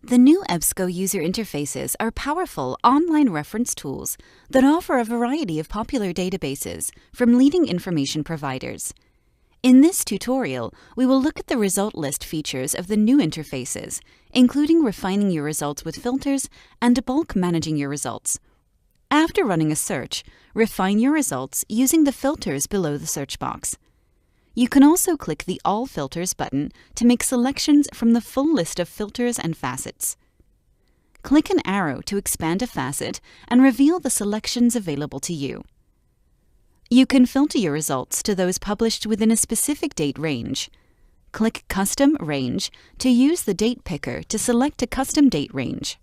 The new EBSCO user interfaces are powerful online reference tools that offer a variety of popular databases from leading information providers. In this tutorial, we will look at the result list features of the new interfaces, including refining your results with filters and bulk managing your results. After running a search, refine your results using the filters below the search box. You can also click the All Filters button to make selections from the full list of filters and facets. Click an arrow to expand a facet and reveal the selections available to you. You can filter your results to those published within a specific date range. Click Custom Range to use the date picker to select a custom date range.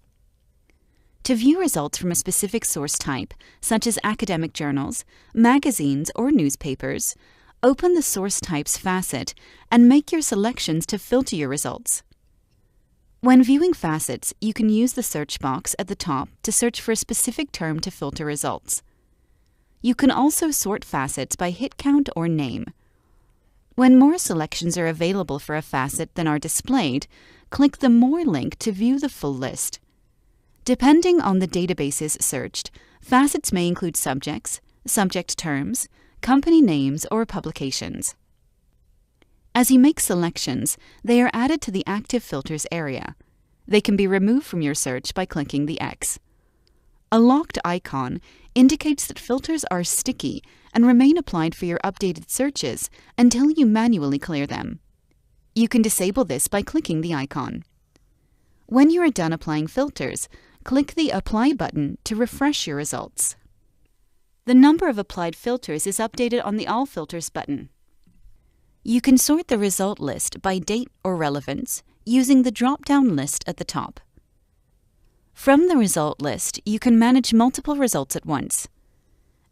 To view results from a specific source type, such as academic journals, magazines, or newspapers, open the Source Types facet and make your selections to filter your results. When viewing facets, you can use the search box at the top to search for a specific term to filter results. You can also sort facets by hit count or name. When more selections are available for a facet than are displayed, click the More link to view the full list. Depending on the databases searched, facets may include subjects, subject terms, company names, or publications. As you make selections, they are added to the Active Filters area. They can be removed from your search by clicking the X. A locked icon indicates that filters are sticky and remain applied for your updated searches until you manually clear them. You can disable this by clicking the icon. When you are done applying filters, click the Apply button to refresh your results. The number of applied filters is updated on the All Filters button. You can sort the result list by date or relevance using the drop-down list at the top. From the result list, you can manage multiple results at once.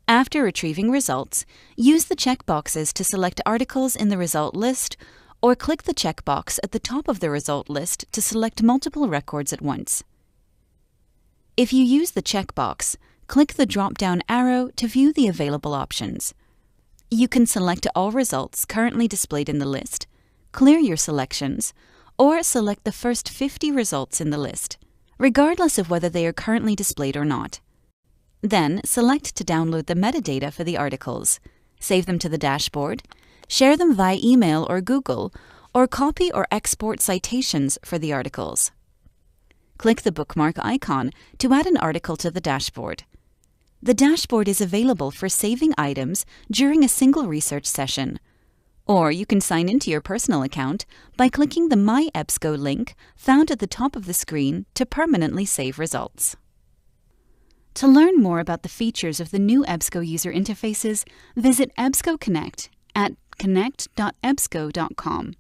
After retrieving results, use the checkboxes to select articles in the result list, or click the checkbox at the top of the result list to select multiple records at once. If you use the checkbox, click the drop-down arrow to view the available options. You can select all results currently displayed in the list, clear your selections, or select the first 50 results in the list, regardless of whether they are currently displayed or not. Then, select to download the metadata for the articles, save them to the dashboard, share them via email or Google, or copy or export citations for the articles. Click the bookmark icon to add an article to the dashboard. The dashboard is available for saving items during a single research session, or you can sign into your personal account by clicking the My EBSCO link found at the top of the screen to permanently save results. To learn more about the features of the new EBSCO user interfaces, visit EBSCO Connect at connect.ebsco.com.